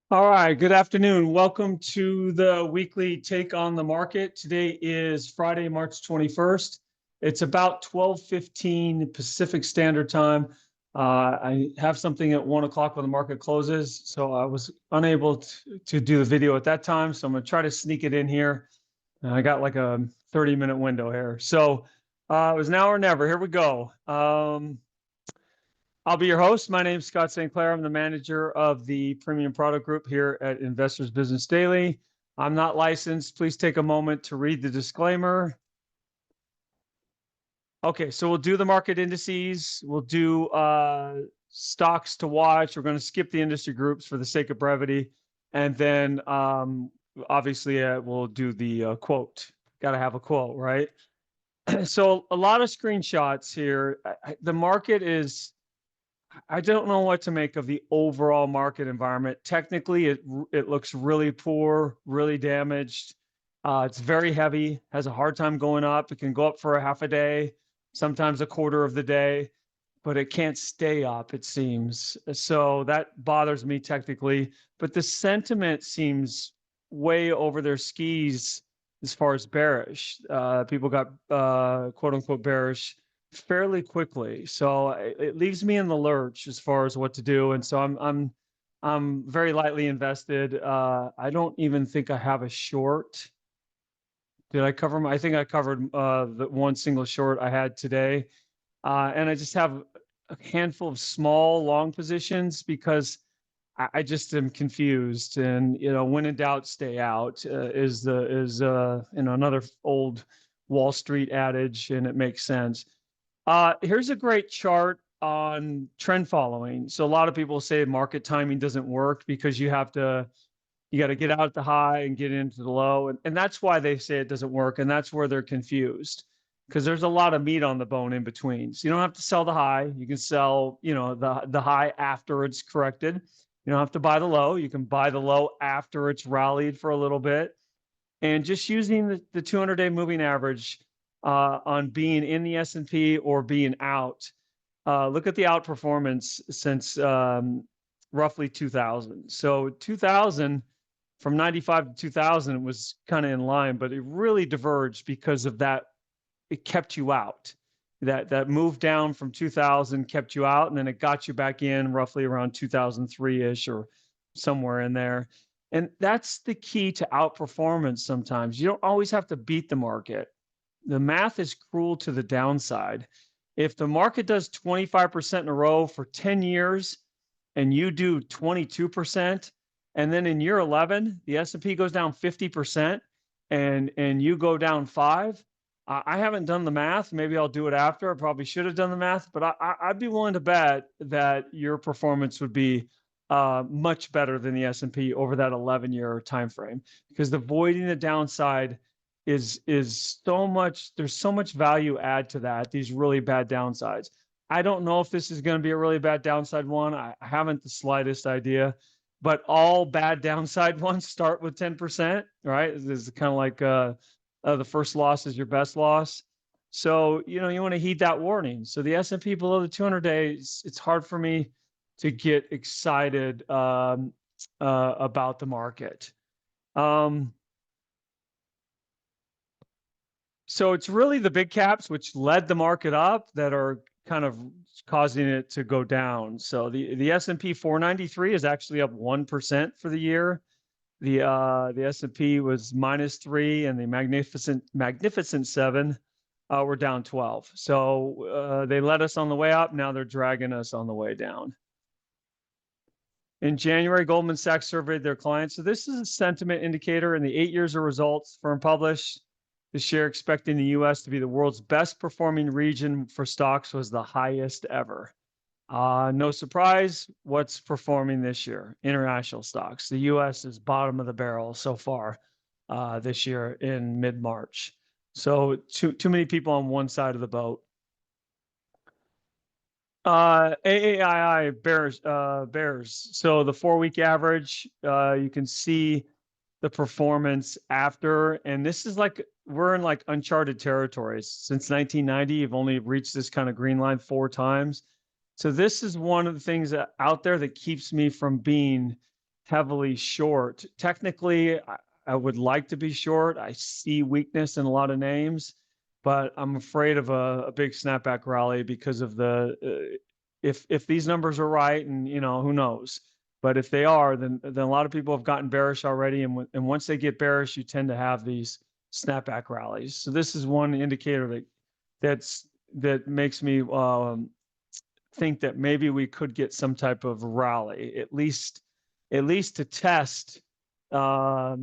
All right, good afternoon. Welcome to the weekly take on the market. Today is Friday, March 21st. It's about 12:15 Pacific Standard Time. I have something at 1 o'clock when the market closes, so I was unable to do the video at that time. So I'm going to try to sneak it in here. I got like a 30-minute window here. So it was now or never. Here we go. I'll be your host. My name is Scott St. Clair. I'm the manager of the Premium Product Group here at Investors Business Daily. I'm not licensed. Please take a moment to read the disclaimer. Okay, so we'll do the market indices. We'll do stocks to watch. We're going to skip the industry groups for the sake of brevity. And then obviously we'll do the quote. Got to have a quote, right? So a lot of screenshots here. The market is, I don't know what to make of the overall market environment. Technically, it looks really poor, really damaged. It's very heavy, has a hard time going up. It can go up for a half a day, sometimes a quarter of the day, but it can't stay up, it seems. So that bothers me technically. But the sentiment seems way over their skis as far as bearish. People got quote unquote bearish fairly quickly. So it leaves me in the lurch as far as what to do. And so I'm very lightly invested. I don't even think I have a short. Did I cover I think I covered the one single short I had today. And I just have a handful of small long positions because I just am confused. And when in doubt, stay out is another old Wall Street adage, and it makes sense. Here's a great chart on trend following. So a lot of people say market timing doesn't work because you got to get out at the high and get into the low. And that's why they say it doesn't work. And that's where they're confused because there's a lot of meat on the bone in between. So you don't have to sell the high. You can sell, the high after it's corrected. You don't have to buy the low. You can buy the low after it's rallied for a little bit. And just using the 200-day moving average on being in the S&P or being out. Look at the outperformance since roughly 2000. So 2000, from 95 to 2000, was kind of in line, but it really diverged because of that. It kept you out. That move down from 2000 kept you out, and then it got you back in roughly around 2003-ish or somewhere in there. And that's the key to outperformance sometimes. You don't always have to beat the market. The math is cruel to the downside. If the market does 25% in a row for 10 years and you do 22%, and then in year 11, the S&P goes down 50% and you go down 5, I haven't done the math. Maybe I'll do it after. I probably should have done the math, but I'd be willing to bet that your performance would be much better than the S&P over that 11-year time frame, because avoiding the downside is so much. There's so much value add to that. These really bad downsides. I don't know if this is going to be a really bad downside one. I haven't the slightest idea, but all bad downside ones start with 10%, right? This is kind of like the first loss is your best loss. So, you want to heed that warning. So the S&P below the 200 days, it's hard for me to get excited about the market. So it's really the big caps, which led the market up, that are kind of causing it to go down. So the S&P 493 is actually up 1% for the year. The S&P was -3, and the Magnificent Seven were down 12. So they led us on the way up. Now they're dragging us on the way down. In January, Goldman Sachs surveyed their clients. So this is a sentiment indicator. In the 8 years of results firm published this year, expecting the U.S. to be the world's best performing region for stocks was the highest ever. No surprise, what's performing this year? International stocks. The U.S. is bottom of the barrel so far this year in mid-March. So too many people on one side of the boat. AAII bears. So the 4-week average, you can see the performance after, and this is like, we're in like uncharted territories. Since 1990, you've only reached this kind of green line 4 times. So this is one of the things out there that keeps me from being heavily short. Technically, I would like to be short. I see weakness in a lot of names, but I'm afraid of a big snapback rally because of if these numbers are right, and who knows. But if they are, then a lot of people have gotten bearish already, and once they get bearish, you tend to have these snapback rallies. So this is one indicator that makes me think that maybe we could get some type of rally, at least to test the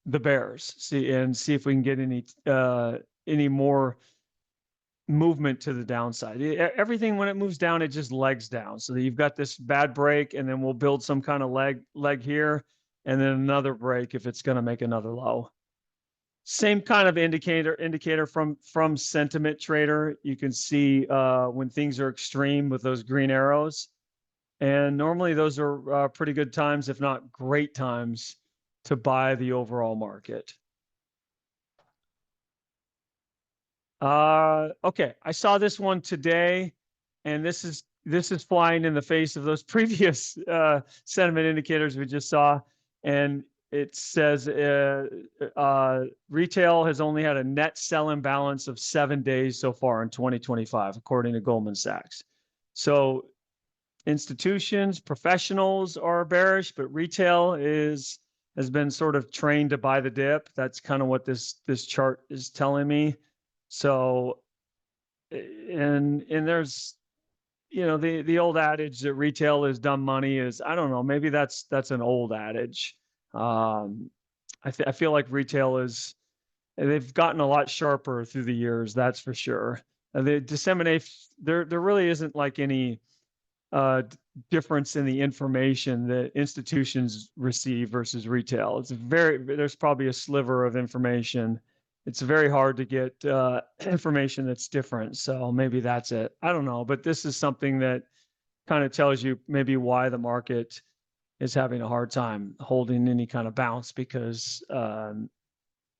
bears, see if we can get any more movement to the downside. Everything, when it moves down, it just legs down. So you've got this bad break, and then we'll build some kind of leg here, and then another break if it's going to make another low. Same kind of indicator from Sentiment Trader. You can see when things are extreme with those green arrows, and normally those are pretty good times, if not great times, to buy the overall market. Okay, I saw this one today, and this is flying in the face of those previous sentiment indicators we just saw, and it says retail has only had a net sell imbalance of 7 days so far in 2025, according to Goldman Sachs. So institutions, professionals are bearish, but retail has been sort of trained to buy the dip. That's kind of what this chart is telling me. So, and there's, the old adage that retail is dumb money is, I don't know, maybe that's an old adage. I feel like retail they've gotten a lot sharper through the years, that's for sure. They disseminate, there really isn't like any difference in the information that institutions receive versus retail. There's probably a sliver of information. It's very hard to get information that's different. So maybe that's it. I don't know, but this is something that kind of tells you maybe why the market is having a hard time holding any kind of bounce, because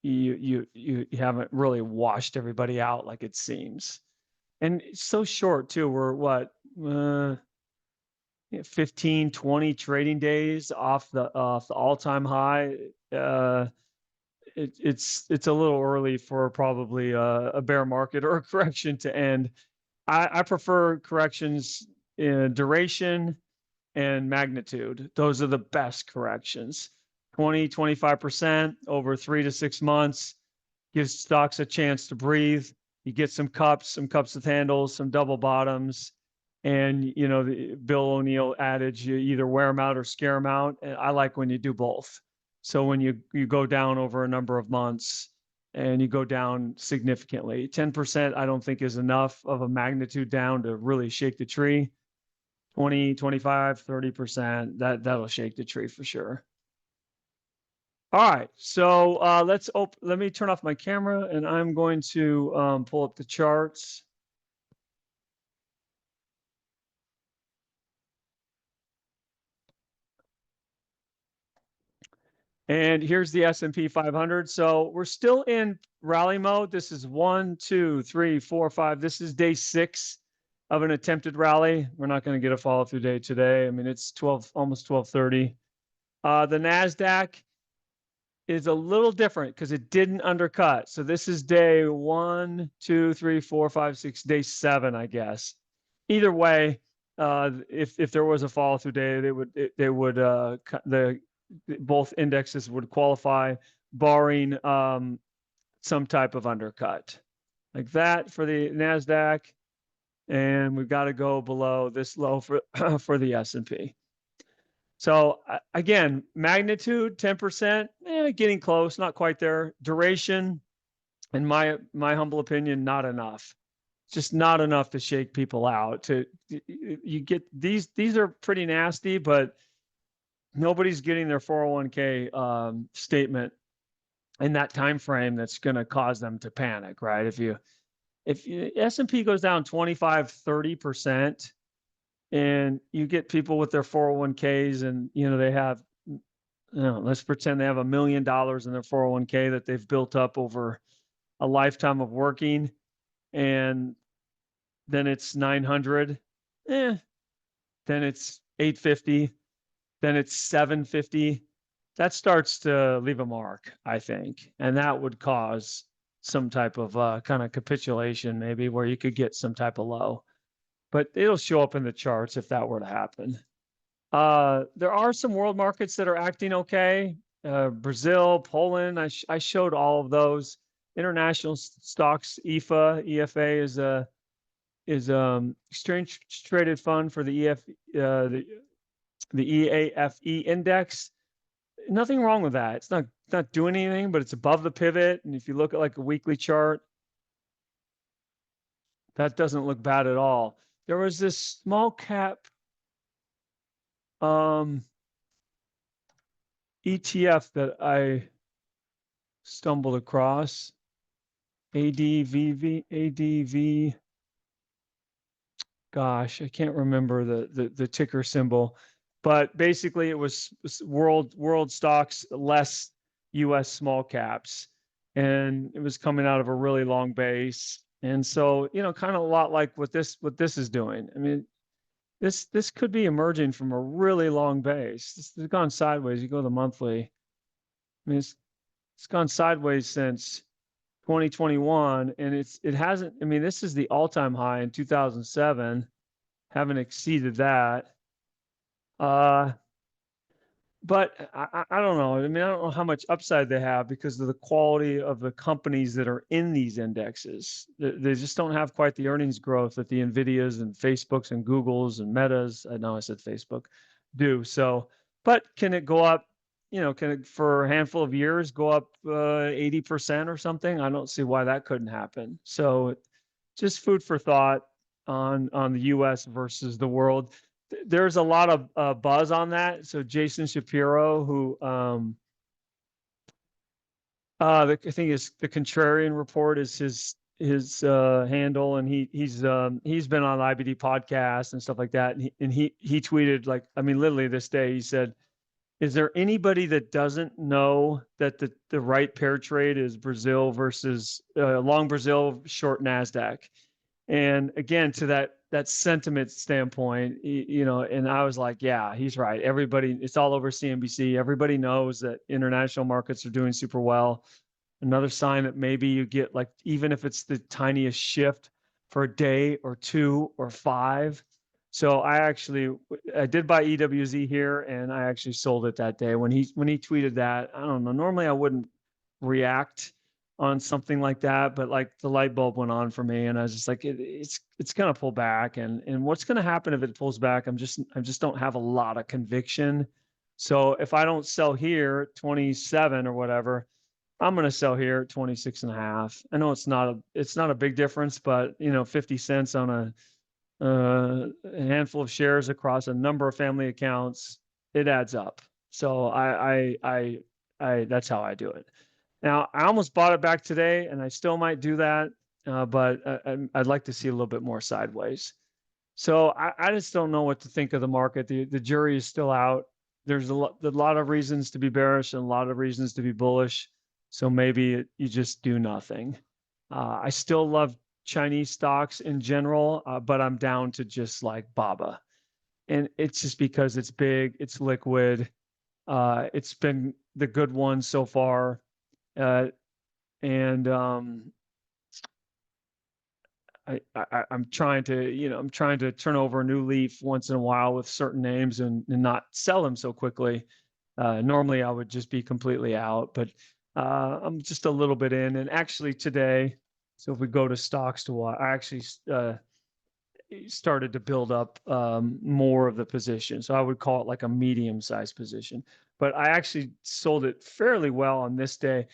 you haven't really washed everybody out like it seems. And it's so short too. We're what, 15, 20 trading days off the all-time high. It's a little early for probably a bear market or a correction to end. I prefer corrections in duration and magnitude. Those are the best corrections. 20, 25% over 3 to 6 months gives stocks a chance to breathe. You get some cups with handles, some double bottoms. And, the Bill O'Neill adage, you either wear them out or scare them out. And I like when you do both. So when you go down over a number of months and you go down significantly, 10% I don't think is enough of a magnitude down to really shake the tree. 20, 25, 30%, that'll shake the tree for sure. All right, so let me turn off my camera, and I'm going to pull up the charts. And here's the S&P 500. So we're still in rally mode. This is 1, 2, 3, 4, 5. This is day 6 of an attempted rally. We're not going to get a follow through day today. I mean, it's almost 12:30. The NASDAQ is a little different because it didn't undercut. So this is day 1, 2, 3, 4, 5, 6, day 7, I guess. Either way, if there was a follow through day, both indexes would qualify, barring some type of undercut like that for the NASDAQ. And we've got to go below this low for the S&P. So again, magnitude 10%, getting close, not quite there. Duration, in my humble opinion, not enough. Just not enough to shake people out. You get these are pretty nasty, but nobody's getting their 401k statement in that time frame that's going to cause them to panic, right? If S&P goes down 25, 30%, and you get people with their 401ks, and they have, let's pretend they have $1 million in their 401k that they've built up over a lifetime of working, and then it's 900, then it's 850. then it's 750. That starts to leave a mark, I think. And that would cause some type of kind of capitulation, maybe where you could get some type of low. But it'll show up in the charts if that were to happen. There are some world markets that are acting okay. Brazil, Poland, I showed all of those. International stocks, EFA is exchange traded fund for the the EAFE index. Nothing wrong with that. It's not doing anything, but it's above the pivot. And if you look at like a weekly chart, that doesn't look bad at all. There was this small cap ETF that I stumbled across. ADV. Gosh, I can't remember the ticker symbol, but basically it was world stocks less US small caps, and it was coming out of a really long base. And so, kind of a lot like what this is doing. I mean, this could be emerging from a really long base. This has gone sideways. You go to the monthly. I mean, it's gone sideways since 2021, and it hasn't. I mean, this is the all-time high in 2007. Haven't exceeded that. But I don't know. I mean, I don't know how much upside they have because of the quality of the companies that are in these indexes. They just don't have quite the earnings growth that the NVIDIAs and Facebooks and Googles and Metas, I know I said Facebook, do. So, but can it go up, can it for a handful of years go up 80% or something? I don't see why that couldn't happen. So just food for thought on the US versus the world. There's a lot of buzz on that. So Jason Shapiro, who I think is the Contrarian Report is his handle, and he's been on the IBD podcast and stuff like that. And he tweeted, like, I mean, literally this day, he said, "Is there anybody that doesn't know that the right pair trade is Brazil versus long Brazil, short Nasdaq?" And again, to that sentiment standpoint, and I was like, yeah, he's right. Everybody, it's all over CNBC. Everybody knows that international markets are doing super well. Another sign that maybe you get, like, even if it's the tiniest shift for a day or two or five. So I did buy EWZ here, and I actually sold it that day when he tweeted that. I don't know. Normally I wouldn't react on something like that, but like the light bulb went on for me, and I was just like, it's going to pull back, and what's going to happen if it pulls back? I just don't have a lot of conviction. So if I don't sell here at 27 or whatever, I'm going to sell here at 26 and a half. I know it's not a big difference, but 50 cents on a handful of shares across a number of family accounts, it adds up. So I that's how I do it. Now, I almost bought it back today, and I still might do that, but I'd like to see a little bit more sideways. So I just don't know what to think of the market. The jury is still out. There's a lot of reasons to be bearish and a lot of reasons to be bullish. So maybe you just do nothing. I still love Chinese stocks in general, but I'm down to just like BABA. And it's just because it's big, it's liquid. It's been the good one so far. I'm trying to turn over a new leaf once in a while with certain names and not sell them so quickly. Normally I would just be completely out, but I'm just a little bit in. And actually today, so if we go to stocks to watch, I actually started to build up more of the position. So I would call it like a medium-sized position, but I actually sold it fairly well on this day.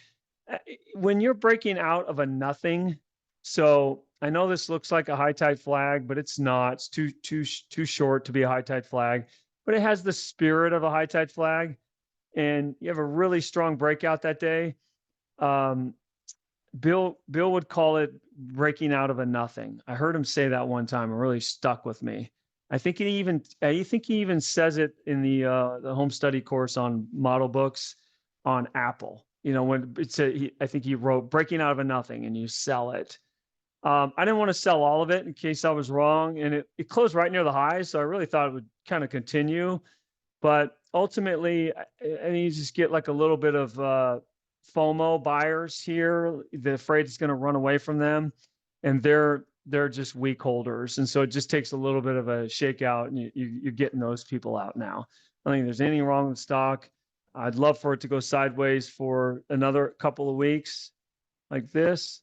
When you're breaking out of a nothing, so I know this looks like a high tide flag, but it's not. It's too short to be a high tide flag, but it has the spirit of a high tide flag. And you have a really strong breakout that day. Bill would call it breaking out of a nothing. I heard him say that one time. It really stuck with me. I think he even says it in the home study course on model books on Apple. When I think he wrote breaking out of a nothing and you sell it. I didn't want to sell all of it in case I was wrong, and it closed right near the high, so I really thought it would kind of continue. But ultimately, I think you just get like a little bit of FOMO buyers here. They're afraid it's going to run away from them, and they're just weak holders. And so it just takes a little bit of a shakeout, and you're getting those people out now. I don't think there's anything wrong with stock. I'd love for it to go sideways for another couple of weeks like this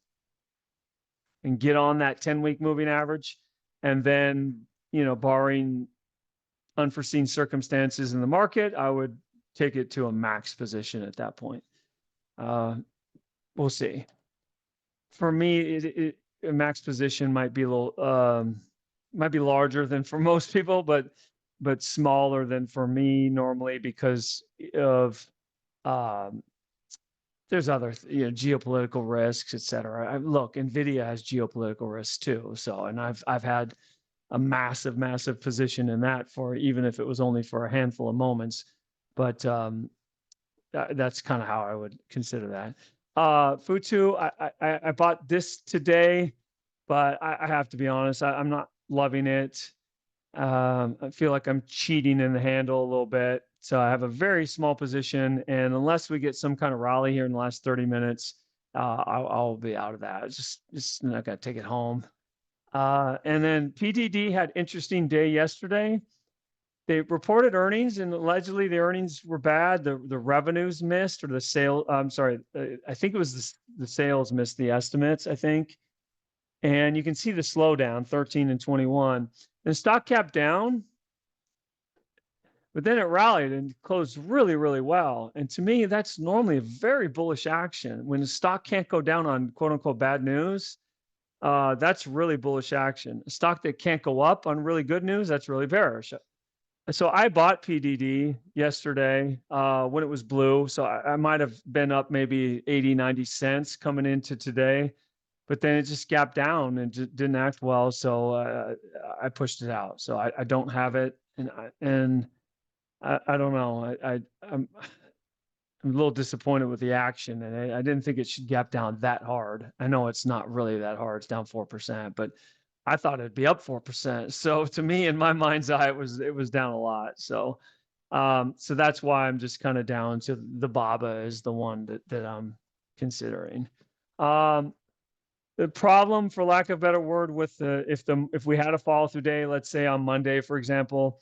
and get on that 10-week moving average. And then, barring unforeseen circumstances in the market, I would take it to a max position at that point. We'll see. For me, a max position might be a little, might be larger than for most people, but smaller than for me normally because of there's other geopolitical risks, et cetera. Look, Nvidia has geopolitical risks too. So, and I've had a massive position in that for even if it was only for a handful of moments, but that's kind of how I would consider that. Futu, I bought this today, but I have to be honest, I'm not loving it. I feel like I'm cheating in the handle a little bit. So I have a very small position, and unless we get some kind of rally here in the last 30 minutes, I'll be out of that. It's just not gonna take it home. And then PDD had interesting day yesterday. They reported earnings, and allegedly the earnings were bad. The revenues missed, or the sale. I'm sorry, I think it was the sales missed the estimates, I think. And you can see the slowdown, 13 and 21. And stock cap down, but then it rallied and closed really well. And to me, that's normally a very bullish action. When the stock can't go down on quote unquote bad news, that's really bullish action. A stock that can't go up on really good news, that's really bearish. So I bought PDD yesterday when it was blue. So I might have been up maybe 80, 90 cents coming into today, but then it just gapped down and didn't act well. So I pushed it out. So I don't have it. And I don't know. I'm a little disappointed with the action, and I didn't think it should gap down that hard. I know it's not really that hard. It's down 4%, but I thought it'd be up 4%. So to me, in my mind's eye, it was down a lot. So so that's why I'm just kind of down to the BABA is the one that I'm considering. The problem, for lack of a better word, with if we had a follow through day, let's say on Monday, for example,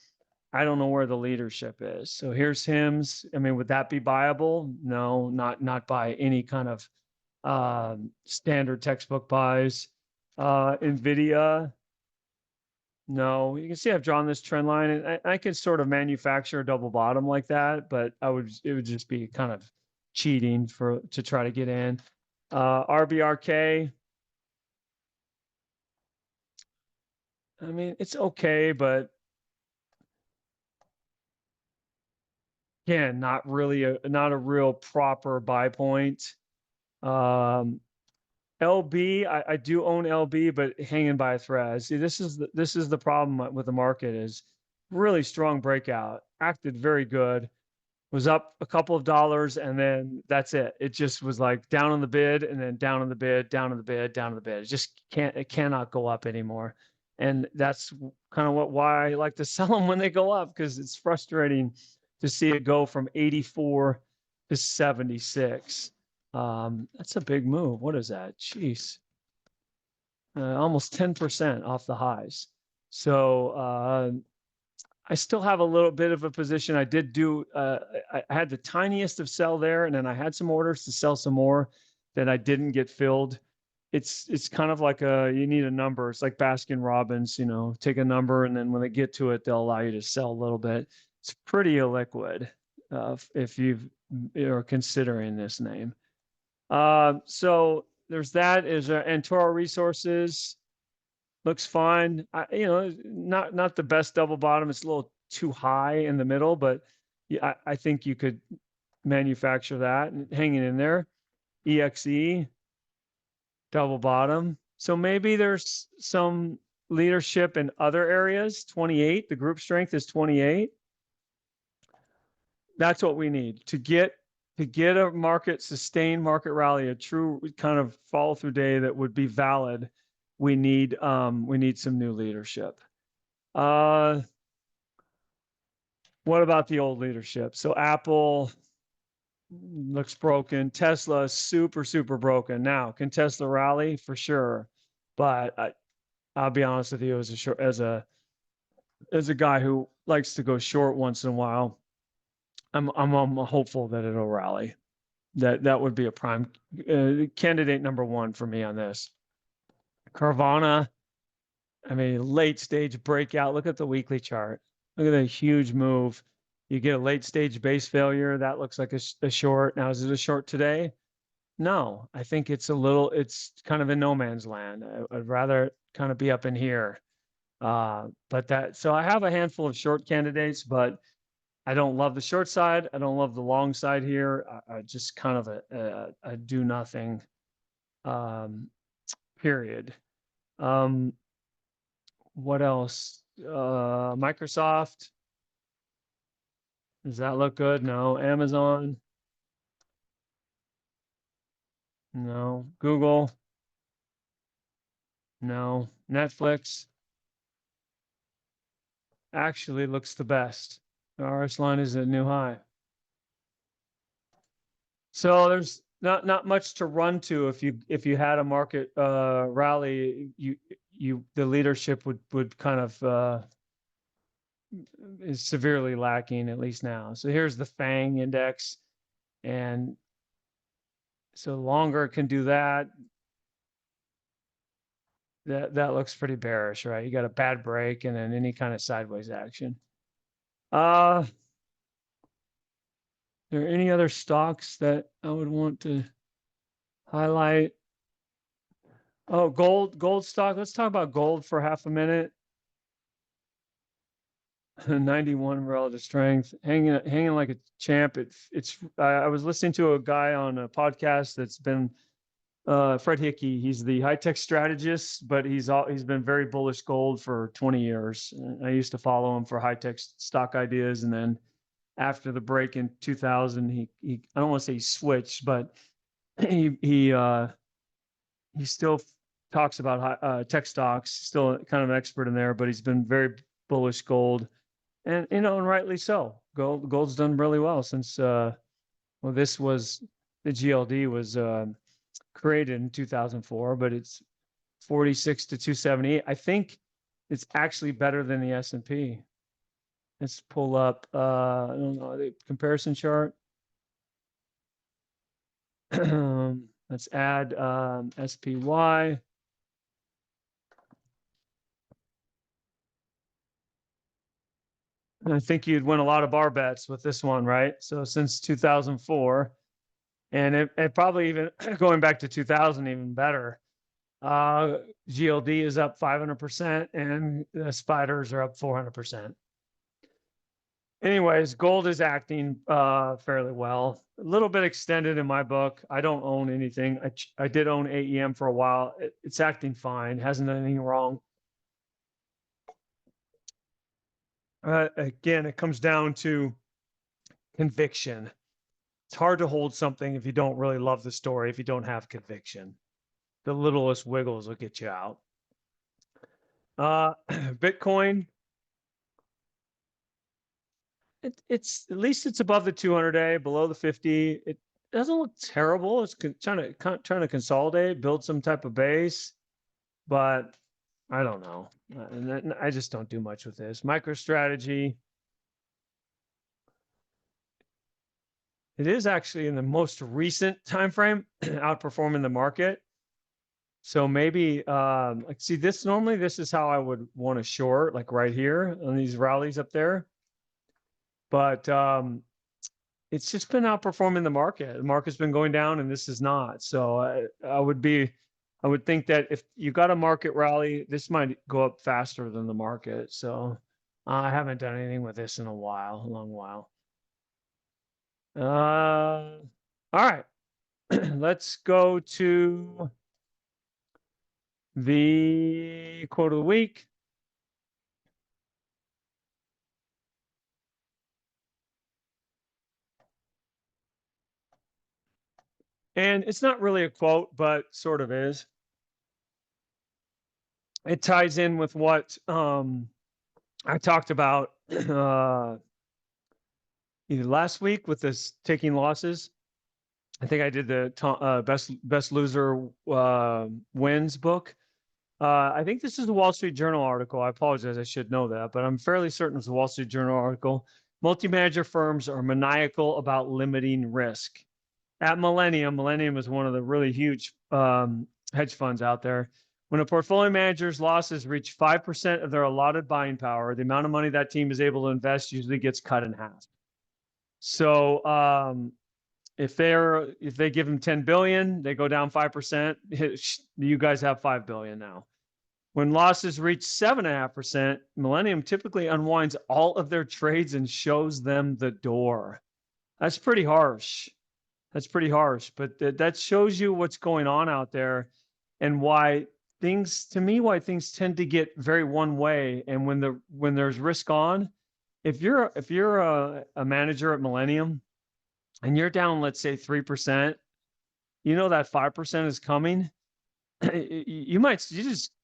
I don't know where the leadership is. So here's HIMS. I mean, would that be buyable? No, not by any kind of standard textbook buys. Nvidia, no. You can see I've drawn this trend line, and I can sort of manufacture a double bottom like that, but it would just be kind of cheating to try to get in. RBRK, I mean, it's okay, but again, not a real proper buy point. LB, I do own LB, but hanging by a thread. See, this is the problem with the market is really strong breakout, acted very good, was up a couple of dollars, and then that's it. It just was like down on the bid, and then down on the bid, down on the bid, down on the bid. It cannot go up anymore. And that's kind of why I like to sell them when they go up, because it's frustrating to see it go from 84 to 76. That's a big move. What is that? Jeez. Almost 10% off the highs. So I still have a little bit of a position. I did do, I had the tiniest of sell there, and then I had some orders to sell some more that I didn't get filled. It's kind of like you need a number. It's like Baskin Robbins, take a number, and then when they get to it, they'll allow you to sell a little bit. It's pretty illiquid if you're considering this name. So there's that. Is Antoro Resources looks fine. Not the best double bottom. It's a little too high in the middle, but yeah, I think you could manufacture that and hanging in there. EXE double bottom. So maybe there's some leadership in other areas. 28. The group strength is 28. That's what we need to get a sustained market rally, a true kind of follow through day that would be valid. We need some new leadership. What about the old leadership? So Apple looks broken. Tesla is super, super broken. Now, can Tesla rally? For sure. But I'll be honest with you, as a guy who likes to go short once in a while, I'm hopeful that it'll rally. That would be a prime candidate number one for me on this. Carvana, I mean, late stage breakout. Look at the weekly chart. Look at the huge move. You get a late stage base failure. That looks like a short. Now, is it a short today? No, I think it's kind of in no man's land. I'd rather kind of be up in here. So I have a handful of short candidates, but I don't love the short side. I don't love the long side here. I just kind of a do nothing, period. What else? Microsoft. Does that look good? No. Amazon. No. Google. No. Netflix actually looks the best. The RS line is a new high. So there's not much to run to if you had a market rally, the leadership would kind of is severely lacking, at least now. So here's the FANG index, and so longer can do that. That looks pretty bearish, right? You got a bad break and then any kind of sideways action. There any other stocks that I would want to highlight? Oh, gold stock. Let's talk about gold for half a minute. 91 relative strength, hanging like a champ. I was listening to a guy on a podcast that's been Fred Hickey. He's the high tech strategist, but he's been very bullish gold for 20 years. I used to follow him for high tech stock ideas, and then after the break in 2000, he I don't want to say he switched, but he still talks about tech stocks. Still kind of an expert in there, but he's been very bullish gold, and and rightly so. Gold's done really well since this was the GLD was created in 2004, but it's 46 to 278. I think it's actually better than the S&P. Let's pull up, I don't know, the comparison chart. Let's add SPY. And I think you'd win a lot of bar bets with this one, right? So since 2004, and it probably even going back to 2000, even better. GLD is up 500% and the spiders are up 400%. Anyways, gold is acting fairly well. A little bit extended in my book. I don't own anything. I did own AEM for a while. It's acting fine. Hasn't done anything wrong. Again, it comes down to conviction. It's hard to hold something if you don't really love the story, if you don't have conviction. The littlest wiggles will get you out. Bitcoin, it's at least it's above the 200-day, below the 50. It doesn't look terrible. It's trying to consolidate, build some type of base, but I don't know. I just don't do much with this. MicroStrategy. It is actually in the most recent time frame outperforming the market. So maybe like see this normally this is how I would want to short, like right here on these rallies up there. But it's just been outperforming the market. The market's been going down and this is not. So I would think that if you got a market rally, this might go up faster than the market. So I haven't done anything with this in a long while. All right, let's go to the quote of the week. And it's not really a quote, but sort of is. It ties in with what I talked about either last week with this taking losses. I think I did the best loser wins book. I think this is a Wall Street Journal article. I apologize, I should know that, but I'm fairly certain it's a Wall Street Journal article. Multi-manager firms are maniacal about limiting risk. At Millennium is one of the really huge hedge funds out there. When a portfolio manager's losses reach 5% of their allotted buying power, the amount of money that team is able to invest usually gets cut in half. So if they give them 10 billion, they go down 5%. You guys have 5 billion now. When losses reach 7.5%, Millennium typically unwinds all of their trades and shows them the door. That's pretty harsh. But that shows you what's going on out there and why things tend to get very one way. And when there's risk on, if you're a manager at Millennium and you're down, let's say 3%, you know that 5% is coming. You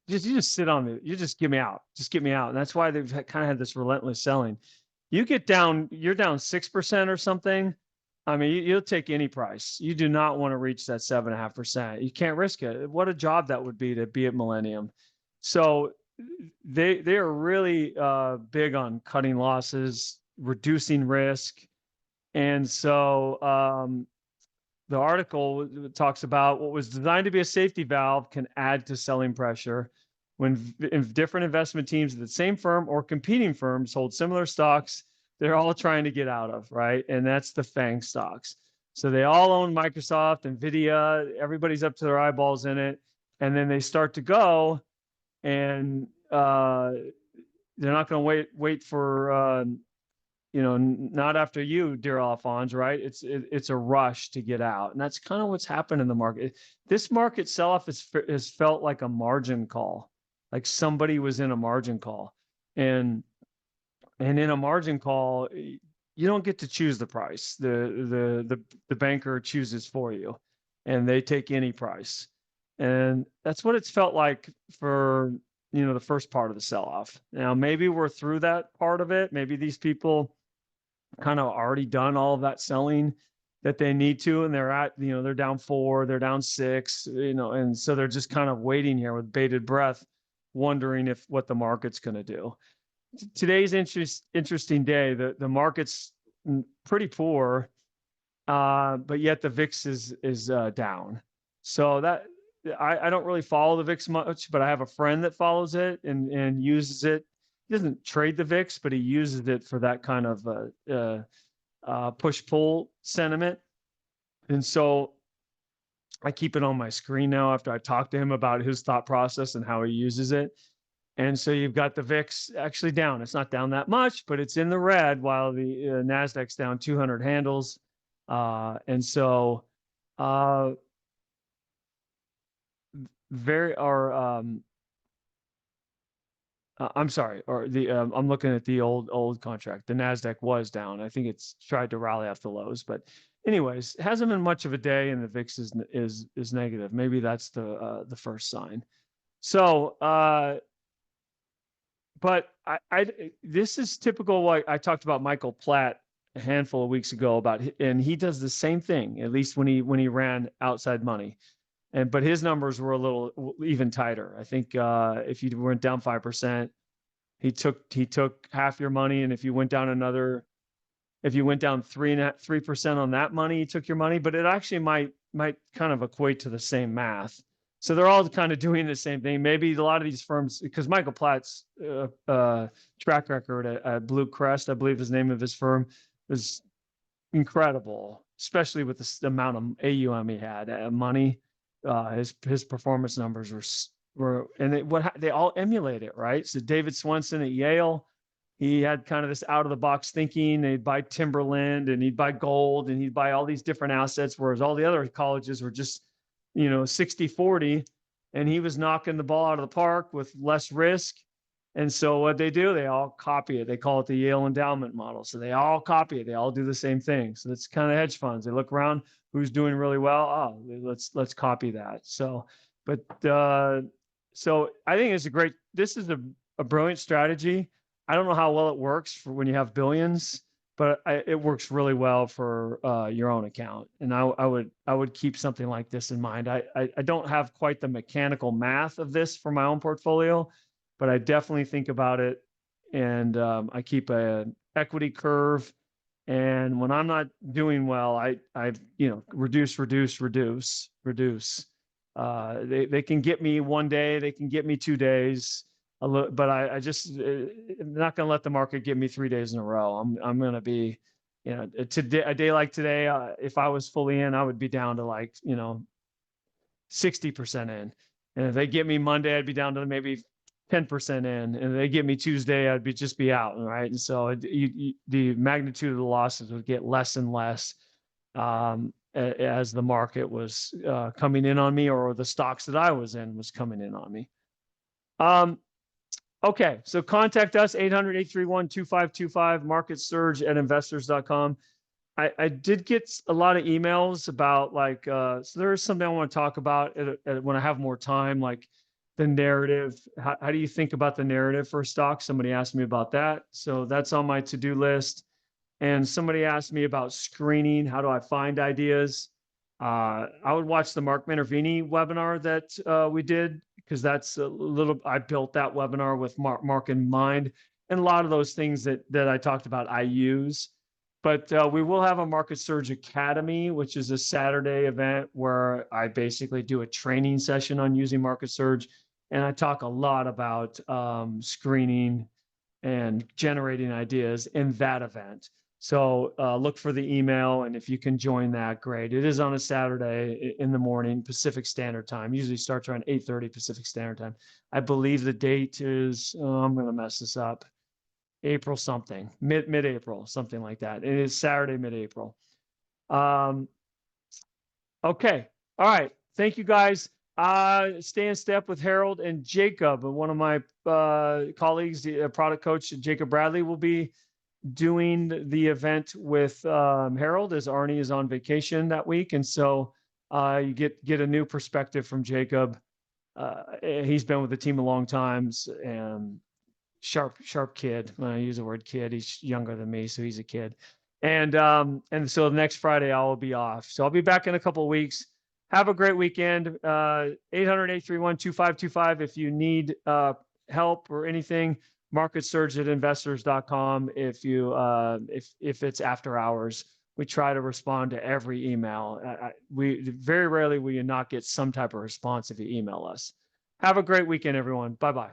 just sit on it. You just get me out. And that's why they've kind of had this relentless selling. You're down 6% or something. I mean, you'll take any price. You do not want to reach that 7.5%. You can't risk it. What a job that would be to be at Millennium. So they are really big on cutting losses, reducing risk. And so the article talks about what was designed to be a safety valve can add to selling pressure when different investment teams at the same firm or competing firms hold similar stocks they're all trying to get out of, right? And that's the FANG stocks. So they all own Microsoft, NVIDIA, everybody's up to their eyeballs in it. And then they start to go and they're not going to wait for, not after you, dear Alphonse, right? It's a rush to get out. And that's kind of what's happened in the market. This market sell-off has felt like a margin call, like somebody was in a margin call. And in a margin call, you don't get to choose the price. The banker chooses for you, and they take any price. And that's what it's felt like for the first part of the sell-off. Now maybe we're through that part of it. Maybe these people kind of already done all of that selling that they need to, and they're down 4, they're down 6, and so they're just kind of waiting here with bated breath, wondering what the market's going to do. Today's interesting day. The market's pretty poor, but yet the VIX is down. So that I don't really follow the VIX much, but I have a friend that follows it and uses it. He doesn't trade the VIX, but he uses it for that kind of push-pull sentiment. And so I keep it on my screen now after I talk to him about his thought process and how he uses it. And so you've got the VIX actually down. It's not down that much, but it's in the red while the NASDAQ's down 200 handles. And so I'm sorry, or I'm looking at the old contract. The NASDAQ was down. I think it's tried to rally off the lows, but anyways, it hasn't been much of a day, and the VIX is negative. Maybe that's the first sign. So, but this is typical. Like I talked about Michael Platt a handful of weeks ago and he does the same thing, at least when he ran outside money. But his numbers were a little even tighter. I think if you went down 5%, he took half your money, and if you went down 3% on that money, he took your money. But it actually might kind of equate to the same math. So they're all kind of doing the same thing. Maybe a lot of these firms, because Michael Platt's track record at Blue Crest, I believe is the name of his firm, was incredible, especially with the amount of AUM he had, money. His performance numbers were they all emulate it, right? So David Swenson at Yale, he had kind of this out of the box thinking. They'd buy timberland and he'd buy gold and he'd buy all these different assets, whereas all the other colleges were just 60-40, and he was knocking the ball out of the park with less risk. And so what they do, they all copy it. They call it the Yale endowment model. So they all copy it. They all do the same thing. So that's kind of hedge funds. They look around, who's doing really well. Oh, let's copy that. So, but so I think this is a brilliant strategy. I don't know how well it works for when you have billions. but it works really well for your own account. And I would keep something like this in mind. I don't have quite the mechanical math of this for my own portfolio, but I definitely think about it. And I keep an equity curve. And when I'm not doing well, I reduce. They can get me one day, they can get me 2 days, but I just I'm not going to let the market get me 3 days in a row. I'm going to be, today, a day like today, if I was fully in, I would be down to like 60% in, and if they get me Monday, I'd be down to maybe 10% in, and if they get me Tuesday, I'd just be out, right? And so the magnitude of the losses would get less and less as the market was coming in on me, or the stocks that I was in was coming in on me. Okay, so contact us, 800-831-2525, marketsurge@investors.com. I did get a lot of emails about like, so there is something I want to talk about when I have more time, like the narrative. How do you think about the narrative for a stock? Somebody asked me about that. So that's on my to-do list. And somebody asked me about screening. How do I find ideas? I would watch the Mark Minervini webinar that we did, because that's I built that webinar with Mark in mind. And a lot of those things that I talked about, I use. But we will have a Market Surge Academy, which is a Saturday event where I basically do a training session on using Market Surge. And I talk a lot about screening and generating ideas in that event. So look for the email, and if you can join that, great. It is on a Saturday in the morning, Pacific Standard Time. Usually starts around 8:30 Pacific Standard Time. I believe the date is, I'm going to mess this up, April something, mid-April, something like that. It is Saturday, mid-April. Okay. All right. Thank you, guys. Stay in step with Harold and Jacob. And one of my colleagues, the product coach, Jacob Bradley, will be doing the event with Harold, as Arnie is on vacation that week. And so you get a new perspective from Jacob. He's been with the team a long time, and sharp kid. When I use the word kid, he's younger than me, so he's a kid. And so next Friday I will be off. So I'll be back in a couple of weeks. Have a great weekend. 800-831-2525 if you need help or anything. MarketSurge@investors.com if you if it's after hours. We try to respond to every email. We very rarely will you not get some type of response if you email us. Have a great weekend, everyone. Bye-bye.